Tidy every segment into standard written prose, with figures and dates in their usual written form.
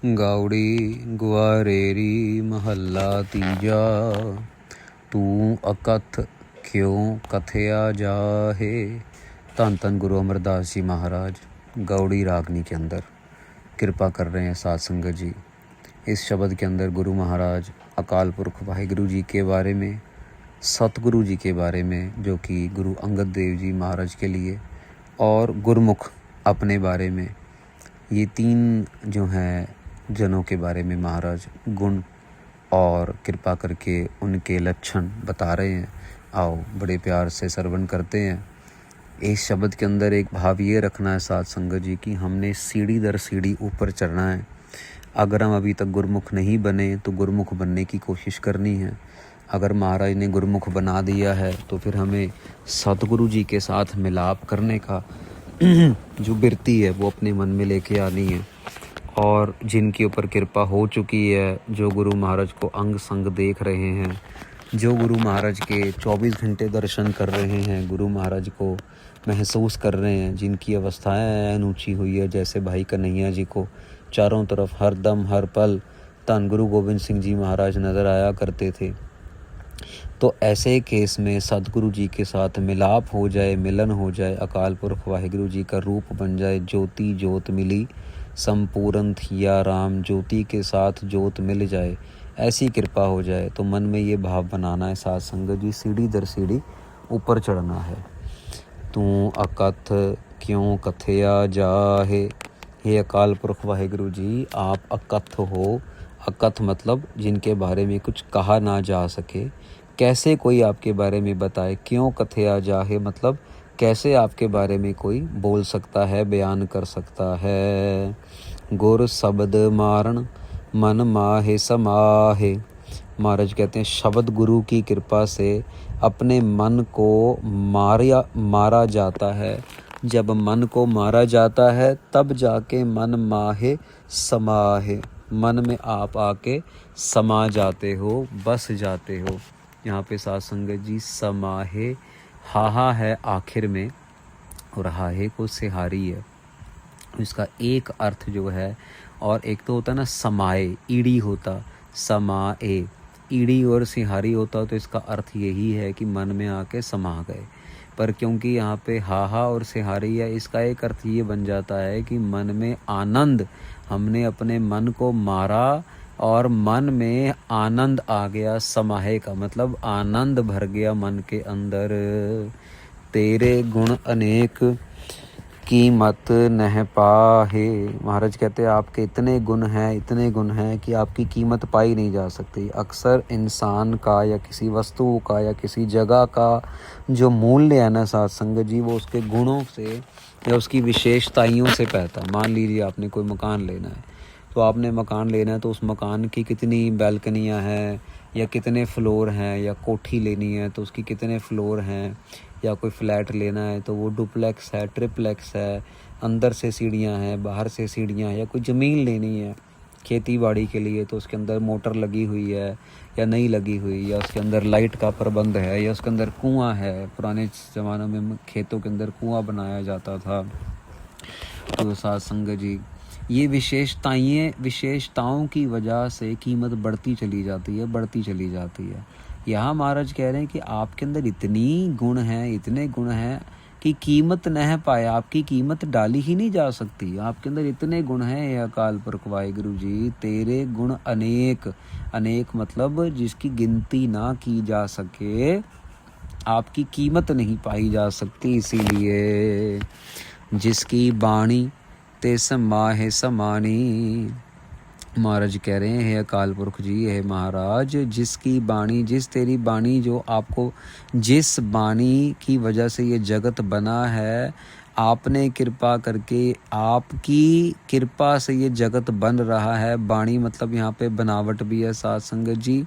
ਗਾਉੜੀ ਗੁਆਰੇਰੀ ਮਹੱਲਾ ਤੀਜਾ। ਤੂੰ ਅਕਥ ਕਿਉਂ ਕਥਿਆ ਜਾਹੇ। धन धन गुरु अमरदास जी महाराज गौड़ी रागनी के अंदर कृपा कर रहे हैं साध संगत जी। इस शब्द के अंदर गुरु महाराज अकाल पुरख वाहिगुरु जी के बारे में, सतगुरु जी के बारे में जो कि गुरु अंगद देव जी महाराज के लिए, और गुरमुख अपने बारे में, ये तीन जो हैं जनों के बारे में महाराज गुण और कृपा करके उनके लक्षण बता रहे हैं। आओ बड़े प्यार से श्रवण करते हैं। इस शब्द के अंदर एक भाव ये रखना है साध संगत जी कि हमने सीढ़ी दर सीढ़ी ऊपर चढ़ना है। अगर हम अभी तक गुरमुख नहीं बने तो गुरमुख बनने की कोशिश करनी है। अगर महाराज ने गुरमुख बना दिया है तो फिर हमें सतगुरु जी के साथ मिलाप करने का जो बिरती है वो अपने मन में लेके आनी है। और जिनके ऊपर कृपा हो चुकी है, जो गुरु महाराज को अंग संग देख रहे हैं, जो गुरु महाराज के 24 घंटे दर्शन कर रहे हैं, गुरु महाराज को महसूस कर रहे हैं, जिनकी अवस्थाएं ऊंची हुई है, जैसे भाई कन्हैया जी को चारों तरफ हर दम हर पल धन गुरु गोविंद सिंह जी महाराज नज़र आया करते थे। तो ऐसे केस में सतगुरु जी के साथ मिलाप हो जाए, मिलन हो जाए, अकाल पुरख वाहिगुरु जी का रूप बन जाए, ज्योति ज्योत मिली संपूर्ण थिया राम, ज्योति के साथ ज्योत मिल जाए, ऐसी कृपा हो जाए तो मन में ये भाव बनाना है साध संगत जी, सीढ़ी दर सीढ़ी ऊपर चढ़ना है। तू अकथ क्यों कथया जाहे। हे अकाल पुरख वाहिगुरु जी, आप अकथ हो। अकथ मतलब जिनके बारे में कुछ कहा ना जा सके। कैसे कोई आपके बारे में बताए। क्यों कथया जाहे मतलब कैसे आपके बारे में कोई बोल सकता है, बयान कर सकता है। गुर शब्द मारण मन माहे समाहे। महाराज कहते हैं शब्द गुरु की कृपा से अपने मन को मारा जाता है। जब मन को मारा जाता है तब जाके मन माहे समाहे, मन में आप आके समा जाते हो, बस जाते हो। यहाँ पे साध संगत जी समाहे हाहा है आखिर में और हाहे को सिहारी है। इसका एक अर्थ जो है, और एक तो होता ना समाए, ईड़ी होता समाए, ईड़ी और सिहारी होता तो इसका अर्थ यही है कि मन में आके समा गए। पर क्योंकि यहाँ पे हाहा और सिहारी है, इसका एक अर्थ ये बन जाता है कि मन में आनंद, हमने अपने मन को मारा और मन में आनंद आ गया। समाहे का मतलब आनंद भर गया मन के अंदर। तेरे गुण अनेक कीमत नह पाहे। महाराज कहते हैं आपके इतने गुण हैं कि आपकी कीमत पाई नहीं जा सकती। अक्सर इंसान का या किसी वस्तु का या किसी जगह का जो मूल्य है ना साध संगत जी, वो उसके गुणों से या उसकी विशेषताइयों से पैदा। मान लीजिए आपने कोई मकान लेना है, तो आपने मकान लेना है तो उस मकान की कितनी बैल्कनियाँ हैं या कितने फ्लोर हैं, या कोठी लेनी है तो उसकी कितने फ्लोर हैं, या कोई फ्लैट लेना है तो वो डुप्लेक्स है, ट्रिप्लेक्स है, अंदर से सीढ़ियाँ हैं, बाहर से सीढ़ियाँ हैं, या कोई ज़मीन लेनी है खेती बाड़ी के लिए तो उसके अंदर मोटर लगी हुई है या नहीं लगी हुई, या उसके अंदर लाइट का प्रबंध है, या उसके अंदर कुआं है। पुराने ज़मानों में खेतों के अंदर कुआं बनाया जाता था। तो साध संगत जी ये विशेषताओं की वजह से कीमत बढ़ती चली जाती है। यहाँ महाराज कह रहे हैं कि आपके अंदर इतने गुण हैं कि कीमत न पाए, आपकी कीमत डाली ही नहीं जा सकती। आपके अंदर इतने गुण हैं अकाल पुरख वाहिगुरु जी। तेरे गुण अनेक मतलब जिसकी गिनती ना की जा सके, आपकी कीमत नहीं पाई जा सकती। इसीलिए जिसकी बाणी ते समाहे समानी। महाराज कह रहे हैं अकाल पुरख जी, है महाराज जिसकी बाणी, जिस तेरी बाणी जो आपको, जिस बाणी की वजह से ये जगत बना है, आपने कृपा करके, आपकी कृपा से ये जगत बन रहा है। बाणी मतलब यहाँ पे बनावट भी है साध संगत जी।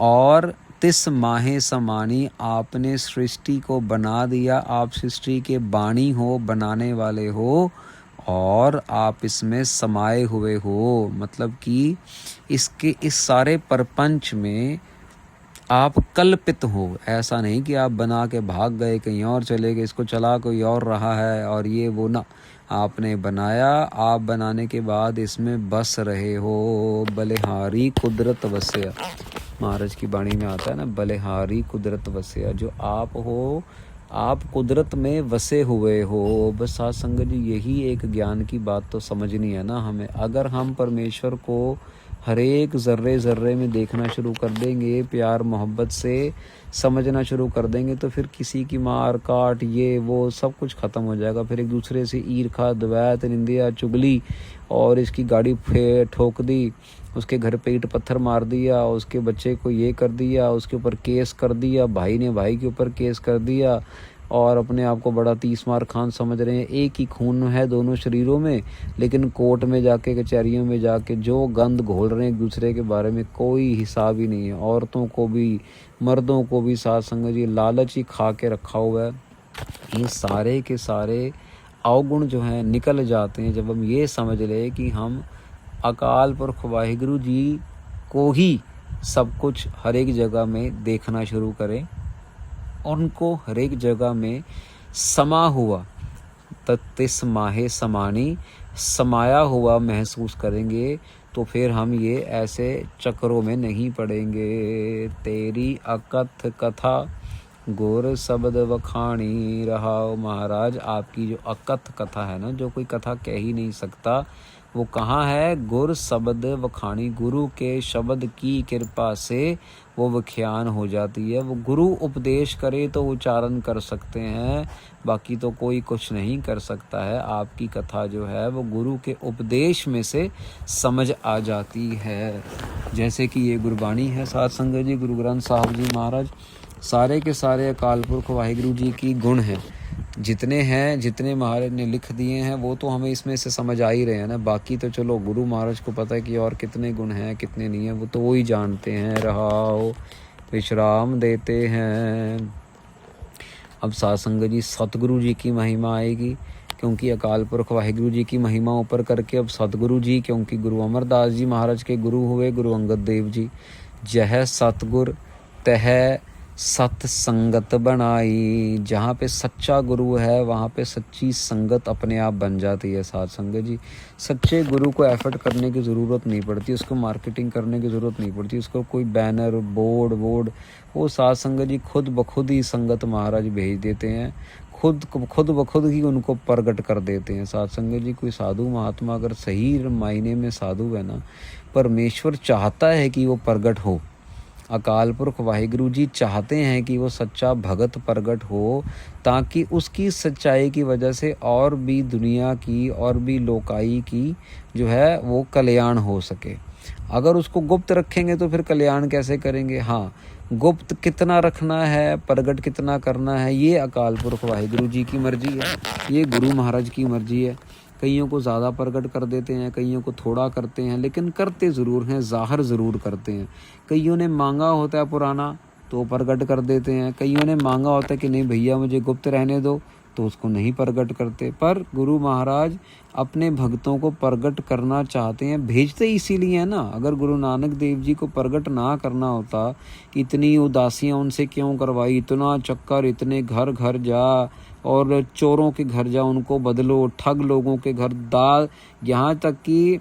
और तिस माहे समानी, आपने सृष्टि को बना दिया, आप सृष्टि के बाणी हो, बनाने वाले हो, और आप इसमें समाये हुए हो। मतलब कि इस सारे प्रपंच में आप कल्पित हो। ऐसा नहीं कि आप बना के भाग गए, कहीं और चले गए, इसको चला कोई और रहा है और ये वो ना। आपने बनाया, आप बनाने के बाद इसमें बस रहे हो। बलिहारी कुदरत वस्या, महाराज की वाणी में आता है ना, बलिहारी कुदरत वस्या, जो आप हो आप कुदरत में वसे हुए हो। बस साध संगत जी यही एक ज्ञान की बात तो समझनी है ना हमें। अगर हम परमेश्वर को हर एक ज़र्रे ज़र्रे में देखना शुरू कर देंगे, प्यार मोहब्बत से समझना शुरू कर देंगे, तो फिर किसी की मार काट ये वो सब कुछ ख़त्म हो जाएगा। फिर एक दूसरे से ईर्खा द्वैत निंदिया चुगली, और इसकी गाड़ी ठोक दी, उसके घर पे ईंट पत्थर मार दिया, उसके बच्चे को ये कर दिया, उसके ऊपर केस कर दिया, भाई ने भाई के ऊपर केस कर दिया, और अपने आप को बड़ा तीसमार खान समझ रहे हैं। एक ही खून है दोनों शरीरों में, लेकिन कोर्ट में जाके कचहरियों में जाके जो गंद घोल रहे हैं एक दूसरे के बारे में, कोई हिसाब ही नहीं है। औरतों को भी मर्दों को भी साथ संगत जी लालच ही खा के रखा हुआ है। ये सारे के सारे अवगुण जो हैं निकल जाते हैं जब हम ये समझ ले कि हम अकाल पुरख वाहिगुरु जी को ही सब कुछ हर एक जगह में देखना शुरू करें, उनको हर एक जगह में समा हुआ तत्तिस माहे समानी, समाया हुआ महसूस करेंगे, तो फिर हम ये ऐसे चक्रों में नहीं पड़ेंगे। तेरी अकथ कथा गुर शब्द वखाणी रहाओ। महाराज आपकी जो अकथ कथा है ना, जो कोई कथा कह ही नहीं सकता, वो कहाँ है? गुर शब्द वखाणी, गुरु के शब्द की कृपा से वो विख्यान हो जाती है। वो गुरु उपदेश करे तो उच्चारण कर सकते हैं, बाकी तो कोई कुछ नहीं कर सकता है। आपकी कथा जो है वो गुरु के उपदेश में से समझ आ जाती है। जैसे कि ये गुरबाणी है साध संगत जी, गुरु ग्रंथ साहब जी महाराज सारे के सारे अकाल पुरख वाहिगुरु जी की गुण हैं। जितने हैं, जितने महाराज ने लिख दिए हैं, वो तो हमें इसमें से समझ आ ही रहे हैं ना। बाकी तो चलो गुरु महाराज को पता है कि और कितने गुण हैं कितने नहीं हैं, वो तो वो ही जानते हैं। रहाओ विश्राम देते हैं। अब साध संगत जी सतगुरु जी की महिमा आएगी, क्योंकि अकाल पुरख वाहिगुरु जी की महिमा ऊपर करके अब सतगुरु जी, क्योंकि गुरु अमरदास जी महाराज के गुरु हुए गुरु अंगद देव जी। जह सतगुर तह सत संगत बनाई। जहाँ पे सच्चा गुरु है वहाँ पे सच्ची संगत अपने आप बन जाती है। साध संगत जी सच्चे गुरु को एफर्ट करने की ज़रूरत नहीं पड़ती, उसको मार्केटिंग करने की ज़रूरत नहीं पड़ती, उसको कोई बैनर बोर्ड वो साध संगत जी खुद ब खुद ही संगत महाराज भेज देते हैं, खुद ब खुद ही उनको प्रकट कर देते हैं। साध संगत जी कोई साधु महात्मा अगर सही मायने में साधु है ना, परमेश्वर चाहता है कि वो प्रकट हो। अकाल पुरख वाहिगुरु जी चाहते हैं कि वो सच्चा भगत प्रगट हो, ताकि उसकी सच्चाई की वजह से और भी दुनिया की और भी लोकाई की जो है वो कल्याण हो सके। अगर उसको गुप्त रखेंगे तो फिर कल्याण कैसे करेंगे? हाँ, गुप्त कितना रखना है, प्रगट कितना करना है, ये अकाल पुरख वाहिगुरु जी की मर्जी है, ये गुरु महाराज की मर्जी है। कईयों को ज़्यादा प्रकट कर देते हैं, कईयों को थोड़ा करते हैं, लेकिन करते ज़रूर हैं, ज़ाहिर ज़रूर करते हैं। कईयों ने मांगा होता है पुराना तो प्रकट कर देते हैं, कईयों ने मांगा होता है कि नहीं भैया मुझे गुप्त रहने दो, तो उसको नहीं प्रकट करते। पर गुरु महाराज अपने भक्तों को प्रकट करना चाहते हैं, भेजते इसीलिए है ना। अगर गुरु नानक देव जी को प्रकट ना करना होता, इतनी उदासियाँ उनसे क्यों करवाई, इतना चक्कर, इतने घर घर जा और चोरों के घर जा उनको बदलो, ठग लोगों के घर दा, यहाँ तक कि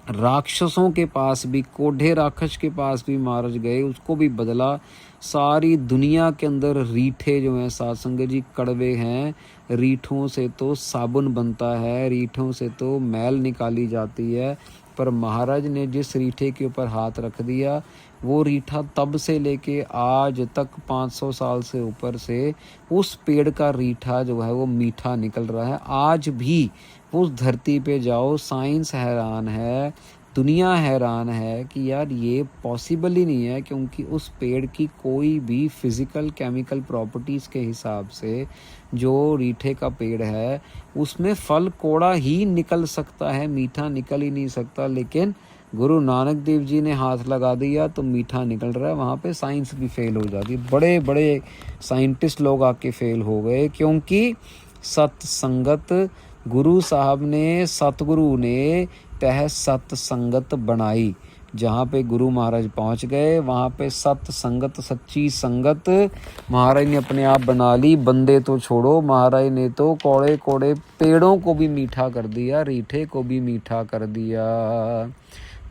राक्षसों के पास भी, कोढ़े राक्षस के पास भी महाराज गए, उसको भी बदला। सारी दुनिया के अंदर रीठे जो हैं साध संगत जी कड़वे हैं, रीठों से तो साबुन बनता है, रीठों से तो मैल निकाली जाती है, पर महाराज ने जिस रीठे के ऊपर हाथ रख दिया, वो रीठा तब से लेके आज तक 500 साल से ऊपर से उस पेड़ का रीठा जो है वो मीठा निकल रहा है। आज भी उस धरती पे जाओ, साइंस हैरान है, दुनिया हैरान है कि यार ये पॉसिबल ही नहीं है, क्योंकि उस पेड़ की कोई भी फिज़िकल केमिकल प्रॉपर्टीज़ के हिसाब से जो रीठे का पेड़ है उसमें फल कोड़ा ही निकल सकता है, मीठा निकल ही नहीं सकता। लेकिन गुरु नानक देव जी ने हाथ लगा दिया तो मीठा निकल रहा है। वहाँ पे साइंस भी फेल हो जाती है, बड़े बड़े साइंटिस्ट लोग आके फेल हो गए, क्योंकि सत्संगत गुरु साहब ने, सतगुरु ने तह सत संगत बनाई। जहाँ पे गुरु महाराज पहुँच गए वहाँ पे सत संगत सच्ची संगत महाराज ने अपने आप बना ली। बंदे तो छोड़ो, महाराज ने तो कौड़े कौड़े पेड़ों को भी मीठा कर दिया, रीठे को भी मीठा कर दिया।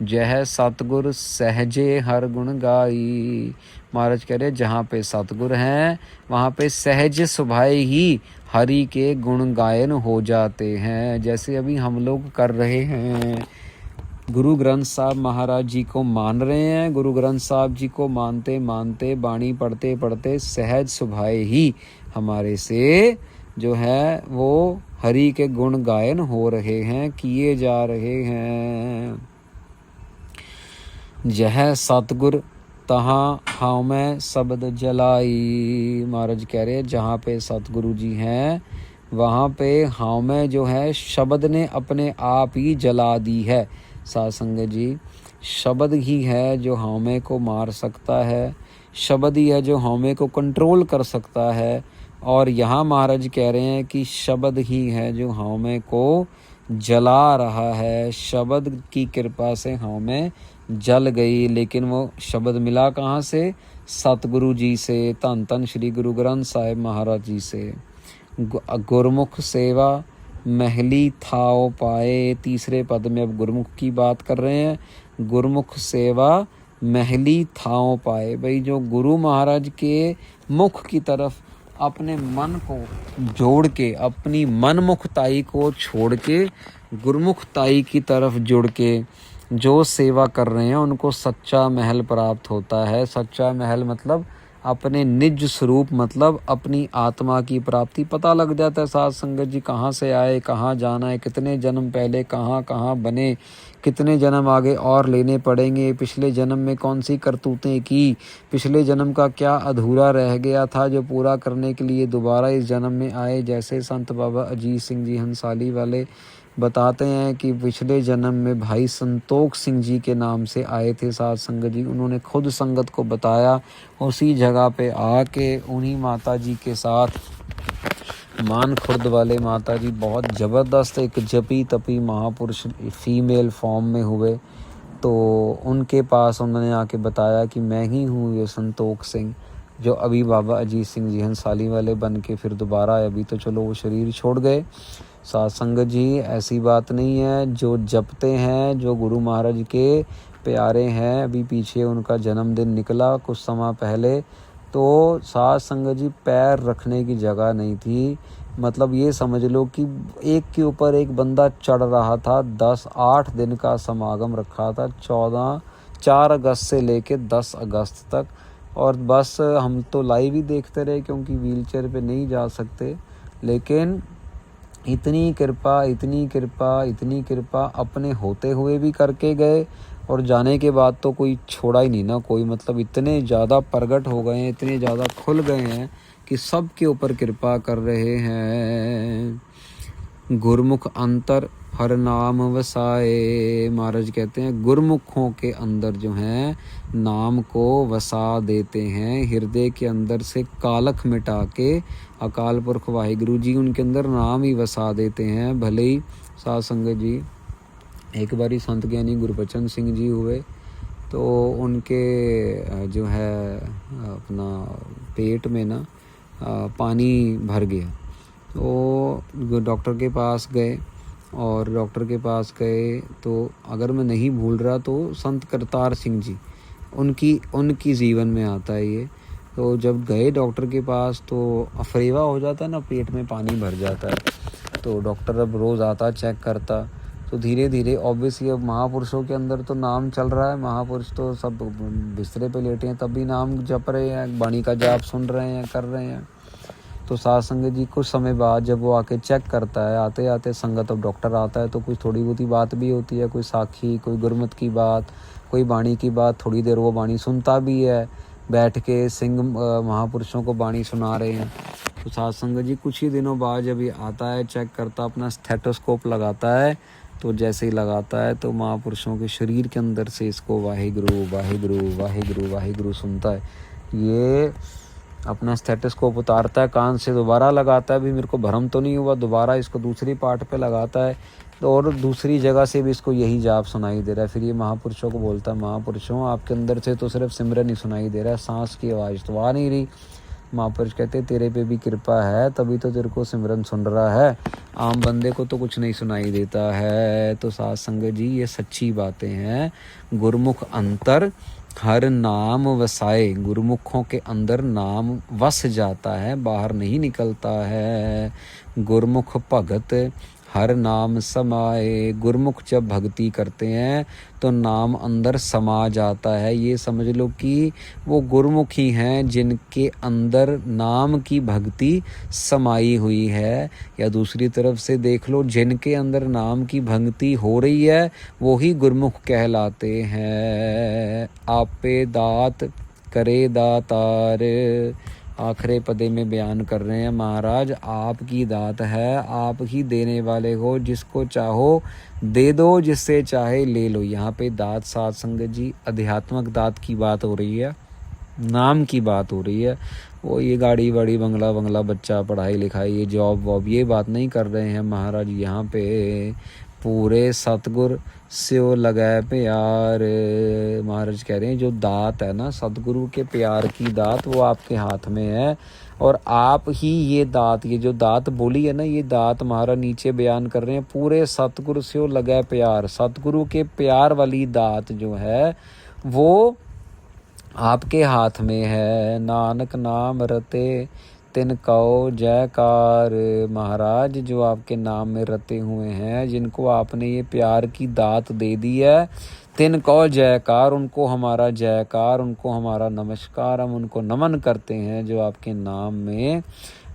जह सतगुर सहजे हर गुण गाई। महाराज कह रहे जहाँ पे सतगुर हैं वहाँ पे सहज स्वभाव ही हरि के गुण गायन हो जाते हैं, जैसे अभी हम लोग कर रहे हैं। गुरु ग्रंथ साहब महाराज जी को मान रहे हैं। गुरु ग्रंथ साहब जी को मानते मानते बाणी पढ़ते पढ़ते सहज स्वभाव ही हमारे से जो है वो हरि के गुण गायन हो रहे हैं, किए जा रहे हैं। जह सतगुर तहाँ हाँ मैं शब्द जलाई। महाराज कह रहे जहाँ पे सतगुरु जी हैं वहाँ पे हाँ में जो है शब्द ने अपने आप ही जला दी है। साध संगत जी, शब्द ही है जो हौमे को मार सकता है, शब्द ही है जो हौमे को कंट्रोल कर सकता है। और यहाँ महाराज कह रहे हैं कि शब्द ही है जो हौमे को जला रहा है। शब्द की कृपा से हौमे जल गई, लेकिन वो शब्द मिला कहाँ से? सतगुरु जी से, धन धन श्री गुरु ग्रंथ साहिब महाराज जी से। गुरमुख सेवा महली थाओ पाए। तीसरे पद में अब गुरमुख की बात कर रहे हैं। गुरमुख सेवा महली थाओ पाए। भाई जो गुरु महाराज के मुख की तरफ अपने मन को जोड़ के, अपनी मनमुखताई को छोड़ के गुरमुखताई की तरफ जुड़ के जो सेवा कर रहे हैं उनको सच्चा महल प्राप्त होता है। सच्चा महल मतलब अपने निज स्वरूप, मतलब अपनी आत्मा की प्राप्ति पता लग जाता है। साध संगत जी, कहाँ से आए, कहाँ जाना है, कितने जन्म पहले कहाँ कहाँ बने, कितने जन्म आगे और लेने पड़ेंगे, पिछले जन्म में कौन सी करतूतें की, पिछले जन्म का क्या अधूरा रह गया था जो पूरा करने के लिए दोबारा इस जन्म में आए। जैसे संत बाबा अजीत सिंह जी हंसाली वाले बताते हैं कि पिछले जन्म में भाई संतोख सिंह जी के नाम से आए थे साध संगत जी। उन्होंने खुद संगत को बताया, उसी जगह पे आके उन्हीं माता जी के साथ, मान खुर्द वाले माता जी बहुत ज़बरदस्त एक जपी तपी महापुरुष फीमेल फॉर्म में हुए। तो उनके पास उन्होंने आके बताया कि मैं ही हूँ ये संतोख सिंह, जो अभी बाबा अजीत सिंह जी हंसाली वाले बन के फिर दोबारा आए। अभी तो चलो वो शरीर छोड़ गए। साध संगत जी, ऐसी बात नहीं है। जो जपते हैं, जो गुरु महाराज के प्यारे हैं, अभी पीछे उनका जन्मदिन निकला कुछ समय पहले, तो साध संगत जी पैर रखने की जगह नहीं थी। मतलब ये समझ लो कि एक के ऊपर एक बंदा चढ़ रहा था। 8 दिन का समागम रखा था, 4 अगस्त से लेके 10 अगस्त तक। और बस हम तो लाइव ही देखते रहे क्योंकि व्हीलचेयर पे नहीं जा सकते। लेकिन इतनी कृपा, इतनी कृपा, इतनी कृपा अपने होते हुए भी करके गए, और जाने के बाद तो कोई छोड़ा ही नहीं ना कोई। मतलब इतने ज़्यादा प्रगट हो गए हैं, इतने ज़्यादा खुल गए हैं कि सब के ऊपर कृपा कर रहे हैं। गुरमुख अंतर हर नाम वसाए। महाराज कहते हैं गुरमुखों के अंदर जो हैं नाम को वसा देते हैं। हृदय के अंदर से कालख मिटा के अकाल पुरख वाहिगुरु जी उनके अंदर नाम ही वसा देते हैं। भले ही साध संगत जी, एक बारी संत ज्ञानी गुरबचन सिंह जी हुए, तो उनके जो है अपना पेट में ना पानी भर गया। तो डॉक्टर के पास गए, और डॉक्टर के पास गए तो अगर मैं नहीं भूल रहा तो संत करतार सिंह जी उनकी जीवन में आता है ये। तो जब गए डॉक्टर के पास तो अफरेवा हो जाता है ना, पेट में पानी भर जाता है। तो डॉक्टर अब रोज़ आता चेक करता। तो धीरे धीरे ऑब्वियसली अब महापुरुषों के अंदर तो नाम चल रहा है। महापुरुष तो सब बिस्तरे पे लेटे हैं तब भी नाम जप रहे हैं, वाणी का जाप सुन रहे हैं, कर रहे हैं। तो साध संगत जी कुछ समय बाद जब वो आके चेक करता है, आते आते संगत अब डॉक्टर आता है तो कुछ थोड़ी बहुत बात भी होती है, कोई साखी, कोई गुरमत की बात, कोई वाणी की बात। थोड़ी देर वो वाणी सुनता भी है, बैठ के सिंह महापुरुषों को वाणी सुना रहे हैं। तो साध संगत जी कुछ ही दिनों बाद जब ये आता है, चेक करता, अपना स्टेथोस्कोप लगाता है, तो जैसे ही लगाता है तो महापुरुषों के शरीर के अंदर से इसको वाहिगुरु वाहिगुरु वाहिगुरु वाहिगुरु सुनता है। ये अपना स्टेथोस्कोप उतारता है, कान से दोबारा लगाता है, भी मेरे को भ्रम तो नहीं हुआ, दोबारा इसको दूसरी पार्ट पे लगाता है। और दूसरी जगह से भी इसको यही जाप सुनाई दे रहा है। फिर ये महापुरुषों को बोलता है, महापुरुषों आपके अंदर से तो सिर्फ सिमरन ही सुनाई दे रहा है, सांस की आवाज़ तो आ नहीं रही। महापुरुष कहते तेरे पे भी कृपा है तभी तो तेरे को सिमरन सुन रहा है, आम बंदे को तो कुछ नहीं सुनाई देता है। तो साध संगत जी ये सच्ची बातें हैं। गुरुमुख अंतर हर नाम वसाए, गुरुमुखों के अंदर नाम वस जाता है, बाहर नहीं निकलता है। गुरुमुख भगत हर नाम समाए, गुरुमुख जब भक्ति करते हैं तो नाम अंदर समा जाता है। ये समझ लो कि वो गुरुमुख ही हैं जिनके अंदर नाम की भक्ति समाई हुई है। या दूसरी तरफ से देख लो, जिनके अंदर नाम की भक्ति हो रही है वो ही गुरुमुख कहलाते हैं। आपे दात करे दातार, आखिरी पदे में बयान कर रहे हैं महाराज, आपकी दात है, आप ही देने वाले हो, जिसको चाहो दे दो, जिससे चाहे ले लो। यहाँ पे दात साध संगत जी आध्यात्मिक दात की बात हो रही है, नाम की बात हो रही है। वो ये गाड़ी वाड़ी बंगला बच्चा पढ़ाई लिखाई ये जॉब वॉब ये बात नहीं कर रहे हैं महाराज। यहाँ पे पूरे सतगुर स्यो लगाए प्यार, महाराज कह रहे हैं जो दात है ना सतगुरु के प्यार की दात वो आपके हाथ में है। और आप ही ये दात, ये जो दात बोली है ना ये दात महाराज नीचे बयान कर रहे हैं, पूरे सतगुरु स्यो लगाए प्यार, सतगुरु के प्यार वाली दात जो है वो आपके हाथ में है। नानक नाम रते तिन कहो जयकार, महाराज जो आपके नाम में रते हुए हैं, जिनको आपने ये प्यार की दात दे दी है, तिन कहो जयकार, उनको हमारा जयकार, उनको हमारा नमस्कार, हम उनको नमन करते हैं जो आपके नाम में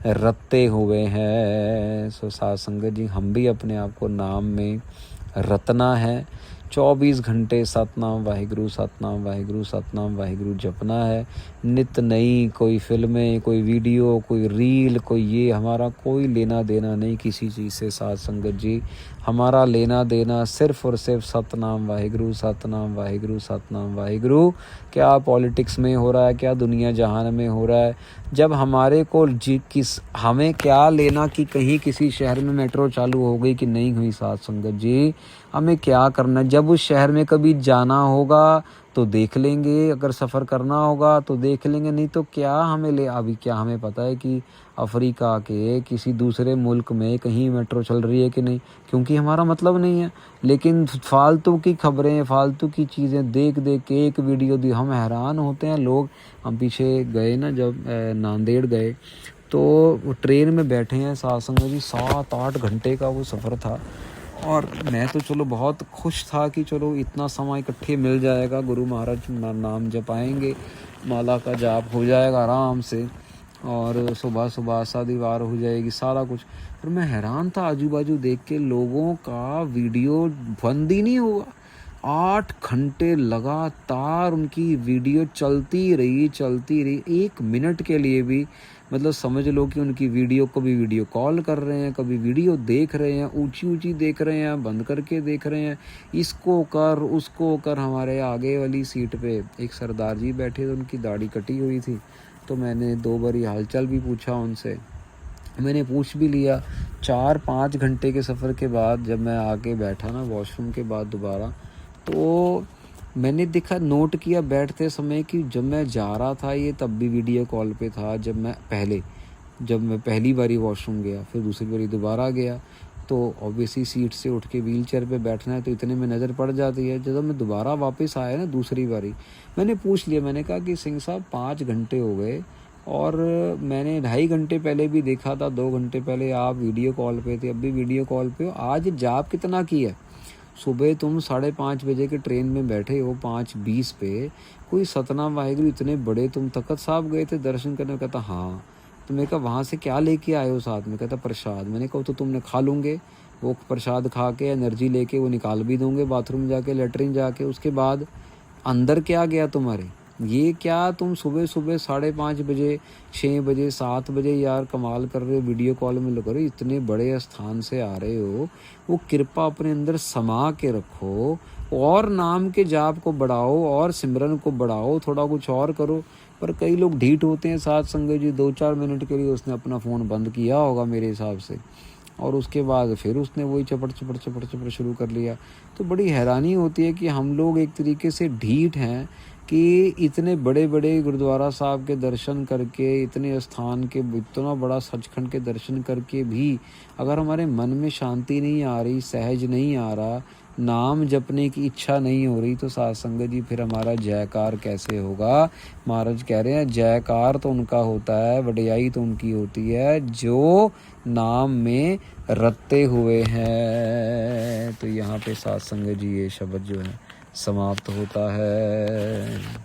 रते हुए हैं। सो साध संगत जी हम भी अपने आप को नाम में रतना है, 24 घंटे सतनाम वाहिगुरु सतनाम वाहिगुरु सतनाम वाहिगुरु जपना है। नित नई कोई फिल्में, कोई वीडियो, कोई रील, कोई ये, हमारा कोई लेना देना नहीं किसी चीज़ से साध संगत जी। हमारा लेना देना सिर्फ और सिर्फ सतनाम वाहिगुरु सतनाम वाहिगुरु सतनाम वाहिगुरु। क्या पॉलिटिक्स में हो रहा है, क्या दुनिया जहान में हो रहा है, जब हमारे को हमें क्या लेना कि कहीं किसी शहर में मेट्रो चालू हो गई कि नहीं हुई साध संगत जी, हमें क्या करना। जब उस शहर में कभी जाना होगा तो देख लेंगे, अगर सफ़र करना होगा तो देख लेंगे, नहीं तो क्या हमें अभी क्या हमें पता है कि अफ्रीका के किसी दूसरे मुल्क में कहीं मेट्रो चल रही है कि नहीं, क्योंकि हमारा मतलब नहीं है। लेकिन फालतू की खबरें, फालतू की चीज़ें देख देख के एक वीडियो दी हम हैरान होते हैं लोग। हम पीछे गए ना जब नांदेड़ गए तो ट्रेन में बैठे हैं साध संगत जी, 7-8 घंटे का वो सफ़र था। और मैं तो चलो बहुत खुश था कि चलो इतना समय इकट्ठे मिल जाएगा, गुरु महाराज नाम जपाएंगे, माला का जाप हो जाएगा आराम से, और सुबह सुबह शादीवार हो जाएगी सारा कुछ। पर मैं हैरान था आजू बाजू देख के, लोगों का वीडियो बंद ही नहीं हुआ, 8 घंटे लगातार उनकी वीडियो चलती रही 1 मिनट के लिए भी, मतलब समझ लो कि उनकी वीडियो, कभी वीडियो कॉल कर रहे हैं, कभी वीडियो देख रहे हैं, ऊंची देख रहे हैं, बंद करके देख रहे हैं, इसको कर उसको कर। हमारे आगे वाली सीट पे एक सरदार जी बैठे थे, उनकी दाढ़ी कटी हुई थी, तो मैंने 2 बारी हालचाल भी पूछा उनसे, मैंने पूछ भी लिया। 4-5 घंटे के सफ़र के बाद जब मैं आके बैठा ना वॉशरूम के बाद दोबारा, तो मैंने देखा, नोट किया बैठते समय कि जब मैं जा रहा था ये तब भी वीडियो कॉल पे था। जब मैं पहली बारी वॉशरूम गया, फिर दूसरी बारी दोबारा गया, तो ऑब्वियसली सीट से उठ के व्हील चेयर पर बैठना है तो इतने में नज़र पड़ जाती है। जब मैं दोबारा वापस आया ना दूसरी बारी, मैंने पूछ लिया, मैंने कहा कि सिंह साहब 5 घंटे हो गए और मैंने 2.5 घंटे पहले भी देखा था, 2 घंटे पहले आप वीडियो कॉल पे थे, अब भी वीडियो कॉल पे हो, आज जाप कितना किया? सुबह तुम 5:30 बजे के ट्रेन में बैठे हो 5:20 पे, कोई सतनाम वाहिगुरु इतने बड़े, तुम तखत साहब गए थे दर्शन करने? कहता हाँ। तो मैं कहा वहाँ से क्या लेके आए हो साथ में? कहता प्रसाद। मैंने कहा तो तुमने खा लूँगे, वो प्रसाद खा के एनर्जी लेके वो निकाल भी दूँगे बाथरूम जाके, लेटरिन जाके, उसके बाद अंदर क्या गया तुम्हारे? ये क्या तुम सुबह 5:30 बजे, 6 बजे, 7 बजे यार कमाल कर रहे हो, वीडियो कॉल में लग रहे हो, इतने बड़े स्थान से आ रहे हो, वो कृपा अपने अंदर समा के रखो और नाम के जाप को बढ़ाओ और सिमरन को बढ़ाओ, थोड़ा कुछ और करो। पर कई लोग ढीठ होते हैं साध संगत जी, 2-4 मिनट के लिए उसने अपना फ़ोन बंद किया होगा मेरे हिसाब से, और उसके बाद फिर उसने वही चपड़ चपड़ चपड़ चपड़ शुरू कर लिया। तो बड़ी हैरानी होती है कि हम लोग एक तरीके से ढीठ हैं कि इतने बड़े बड़े गुरुद्वारा साहब के दर्शन करके, इतने स्थान के, इतना बड़ा सचखंड के दर्शन करके भी अगर हमारे मन में शांति नहीं आ रही, सहज नहीं आ रहा, नाम जपने की इच्छा नहीं हो रही, तो साध संगत जी फिर हमारा जयकार कैसे होगा। महाराज कह रहे हैं जयकार तो उनका होता है, वडियाई तो उनकी होती है जो नाम में रते हुए हैं। तो यहाँ पे साध संगत जी ये शब्द जो है समाप्त होता है।